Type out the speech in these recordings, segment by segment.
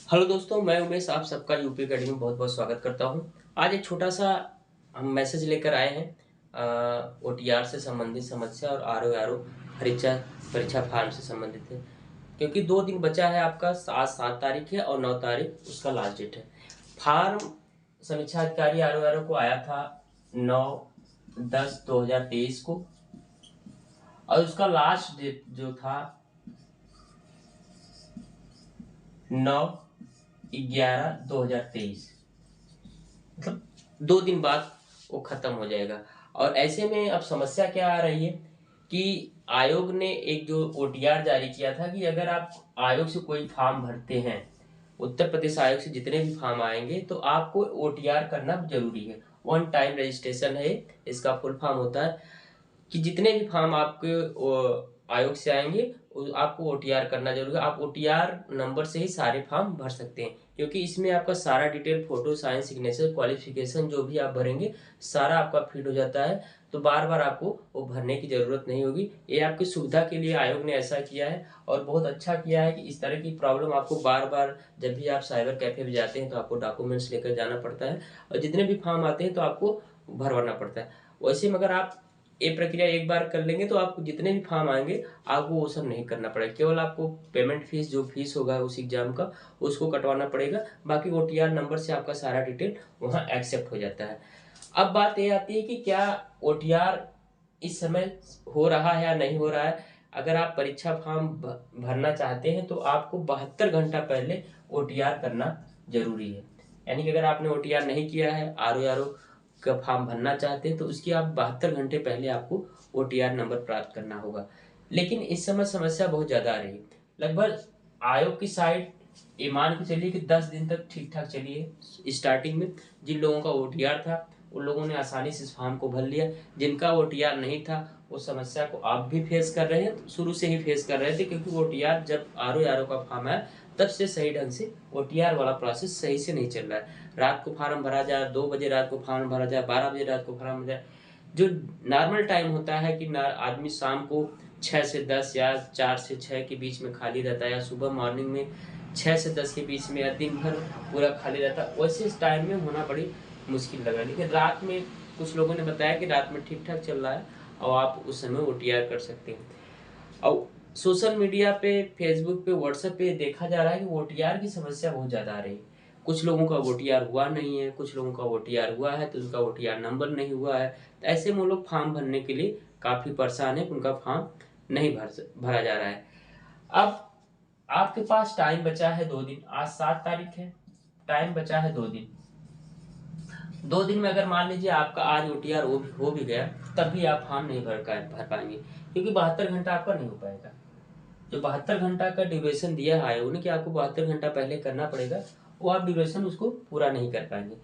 Hello दोस्तों, मैं उमेश आप सबका यूपी अकेडमी में बहुत बहुत स्वागत करता हूं। आज एक छोटा सा हम मैसेज लेकर आए हैं ओटीआर से संबंधित समस्या और आरओ परीक्षा परीक्षा फार्म से संबंधित है। क्योंकि 2 दिन बचा है आपका, आज 7 तारीख है और 9 तारीख उसका लास्ट डेट है। फार्म समीक्षा अधिकारी आरओ को आया था 9/10/2023 को और उसका लास्ट डेट जो था 9/11/2023, मतलब 2 दिन बाद वो खत्म हो जाएगा। और ऐसे में अब समस्या क्या आ रही है कि आयोग ने एक जो ओटीआर जारी किया था कि अगर आप आयोग से कोई फॉर्म भरते हैं, उत्तर प्रदेश आयोग से जितने भी फॉर्म आएंगे तो आपको ओटीआर करना जरूरी है। वन टाइम रजिस्ट्रेशन है, इसका फुल फॉर्म होता है कि जितने भी फॉर्म आपके आयोग से आएंगे आपको ओटीआर करना जरूरी है। आप ओटीआर नंबर से ही सारे फॉर्म भर सकते हैं, क्योंकि इसमें आपका सारा detail, photo, sign, signature, qualification जो भी आप भरेंगे सारा आपका फिट हो जाता है। तो बार बार आपको वो भरने की जरूरत नहीं होगी। ये आपकी सुविधा के लिए आयोग ने ऐसा किया है और बहुत अच्छा किया है कि इस तरह की प्रॉब्लम आपको बार बार जब भी आप साइबर कैफे में जाते हैं तो आपको डॉक्यूमेंट्स लेकर जाना पड़ता है और जितने भी फॉर्म आते हैं तो आपको भरवाना पड़ता है। वैसे में अगर आप ये प्रक्रिया एक बार कर लेंगे तो आपको जितने भी फॉर्म आएंगे आपको वो सब नहीं करना पड़ेगा। केवल आपको पेमेंट फीस, जो फीस होगा उस एग्जाम का, उसको कटवाना पड़ेगा। बाकी ओटीआर नंबर से आपका सारा डिटेल वहाँ एक्सेप्ट हो जाता है। अब बात ये आती है कि क्या ओटीआर इस समय हो रहा है या नहीं हो रहा है। अगर आप परीक्षा फॉर्म भरना चाहते हैं तो आपको 72 घंटा पहले ओटीआर करना जरूरी है। यानी कि अगर आपने ओटीआर नहीं किया है, आरओ का फॉर्म भरना चाहते हैं तो उसकी आप 72 घंटे पहले आपको ओटीआर नंबर प्राप्त करना होगा। लेकिन इस समय समस्या बहुत ज़्यादा आ रही है। लगभग आयोग की साइट ये मान के चलिए कि 10 दिन तक ठीक ठाक चली है। स्टार्टिंग में जिन लोगों का ओटीआर था उन लोगों ने आसानी से इस फॉर्म को भर लिया। जिनका ओटीआर नहीं था वो समस्या को आप भी फेस कर रहे हैं, शुरू से ही फेस कर रहे थे, क्योंकि ओटीआर जब आरओ का फॉर्म है तब से सही ढंग से ओटीआर वाला प्रोसेस सही से नहीं चल रहा है। रात को फार्म भरा जाए, 2 बजे रात को फार्म भरा जाए, 12 बजे रात को फार्म भरा जाए। जो नॉर्मल टाइम होता है कि आदमी शाम को 6 से 10 या 4 से 6 के बीच में खाली रहता है, या सुबह मॉर्निंग में 6 से 10 के बीच में, या दिन भर पूरा खाली रहता है, वैसे इस टाइम में होना बड़ी मुश्किल लग रहा है। लेकिन रात में कुछ लोगों ने बताया कि रात में ठीक ठाक चल रहा है और आप उस समय ओटीआर कर सकते हैं। और सोशल मीडिया पे, फेसबुक पे, व्हाट्सएप पे देखा जा रहा है कि ओटीआर की समस्या बहुत ज़्यादा आ रही है। कुछ लोगों का ओटीआर हुआ नहीं है, कुछ लोगों का ओटीआर हुआ है तो उनका ओटीआर नंबर नहीं हुआ है। तो ऐसे में वो लोग फॉर्म भरने के लिए काफ़ी परेशान है, उनका फॉर्म नहीं भरा जा रहा है। अब आपके पास टाइम बचा है 2 दिन। आज 7 तारीख है, टाइम बचा है 2 दिन। 2 दिन में अगर मान लीजिए आपका आज ओटीआर हो भी गया तब भी आप फॉर्म नहीं भर पाएंगे, क्योंकि 72 घंटा आपका नहीं हो पाएगा। जो 72 घंटा का ड्यूरेशन दिया है आयोग ने कि आपको 72 घंटा पहले करना पड़ेगा, वो आप ड्यूरेशन उसको पूरा नहीं कर पाएंगे।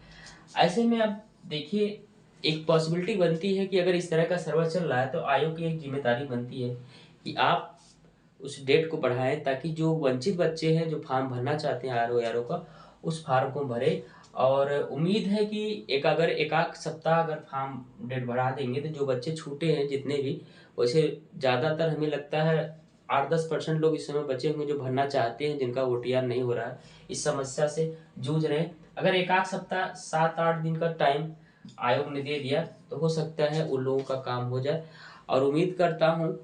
ऐसे में अब देखिए, एक पॉसिबिलिटी बनती है कि अगर इस तरह का सर्वर चल रहा है तो आयोग की एक जिम्मेदारी बनती है कि आप उस डेट को बढ़ाएं, ताकि जो वंचित बच्चे हैं जो फॉर्म भरना चाहते हैं आरओ का, उस फॉर्म को भरे। और उम्मीद है कि अगर एक आध सप्ताह अगर फॉर्म डेट बढ़ा देंगे तो जो बच्चे छूटे हैं जितने भी, वैसे ज़्यादातर हमें लगता है 8-10% लोग इस समय बचे होंगे जो भरना चाहते हैं, जिनका ओटीआर नहीं हो रहा है, इस समस्या से जूझ रहे हैं। अगर एक आध सप्ताह, 7-8 दिन का टाइम आयोग ने दे दिया तो हो सकता है उन लोगों का काम हो जाए। और उम्मीद करता हूँ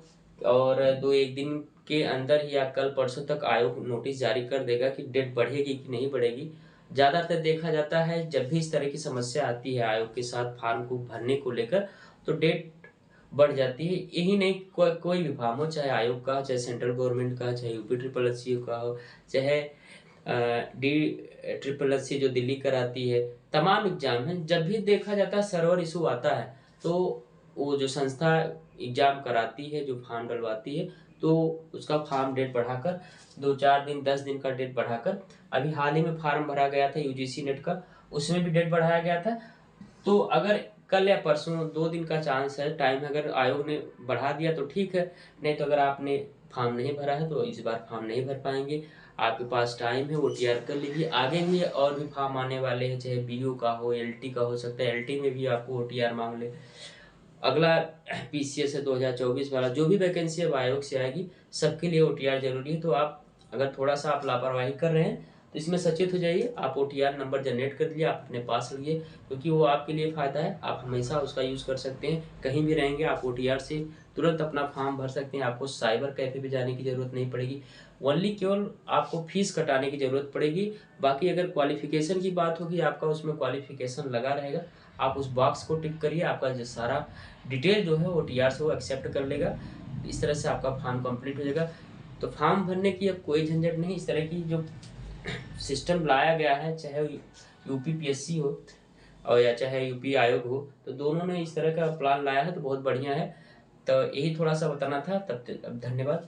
और 2-1 दिन के अंदर ही या कल परसों तक आयोग नोटिस जारी कर देगा कि डेट बढ़ेगी कि नहीं बढ़ेगी। ज़्यादातर देखा जाता है जब भी इस तरह की समस्या आती है आयोग के साथ फॉर्म को भरने को लेकर, तो डेट बढ़ जाती है। यही नहीं, कोई भी फॉर्म हो, चाहे आयोग का, चाहे सेंट्रल गवर्नमेंट का, चाहे यूपी ट्रिपल एस का हो, चाहे डी ट्रिपल एस जो दिल्ली कराती है, तमाम एग्जाम है, जब भी देखा जाता है सर्वर इशू आता है तो वो जो संस्था एग्जाम कराती है, जो फॉर्म डलवाती है, तो उसका फॉर्म डेट बढ़ाकर 2-4 दिन, 10 दिन का डेट बढ़ाकर, अभी हाल ही में फॉर्म भरा गया था यूजीसी नेट का, उसमें भी डेट बढ़ाया गया था। तो अगर कल या परसों 2 दिन का चांस है, टाइम अगर आयोग ने बढ़ा दिया तो ठीक है, नहीं तो अगर आपने फॉर्म नहीं भरा है तो इस बार फॉर्म नहीं भर पाएंगे। आपके पास टाइम है, ओटीआर कर लीजिए। आगे भी और भी फॉर्म आने वाले हैं, चाहे बीयू का हो, एलटी का हो सकता है, एलटी में भी आपको ओटीआर मांग ले। अगला पीसीएस है 2024 वाला, जो भी वैकेंसी अब आयोग से आएगी सबके लिए ओटीआर जरूरी है। तो आप अगर थोड़ा सा आप लापरवाही कर रहे हैं तो इसमें सचेत हो जाइए, आप OTR नंबर जनरेट कर लीजिए, आप अपने पास रखिए, क्योंकि वो आपके लिए फ़ायदा है, आप हमेशा उसका यूज़ कर सकते हैं। कहीं भी रहेंगे आप OTR से तुरंत अपना फॉर्म भर सकते हैं, आपको साइबर कैफ़े पे जाने की ज़रूरत नहीं पड़ेगी। ओनली केवल आपको फ़ीस कटाने की ज़रूरत पड़ेगी। बाकी अगर क्वालिफ़िकेशन की बात होगी, आपका उसमें क्वालिफ़िकेशन लगा रहेगा, आप उस बॉक्स को टिक करिए, आपका जो सारा डिटेल जो है OTR से वो एक्सेप्ट कर लेगा। इस तरह से आपका फॉर्म कंप्लीट हो जाएगा। तो फॉर्म भरने की अब कोई झंझट नहीं, इस तरह की जो सिस्टम लाया गया है, चाहे यूपीपीएससी हो और या चाहे यूपी आयोग हो, तो दोनों ने इस तरह का प्लान लाया है, तो बहुत बढ़िया है। तो यही थोड़ा सा बताना था। तब तक अब धन्यवाद।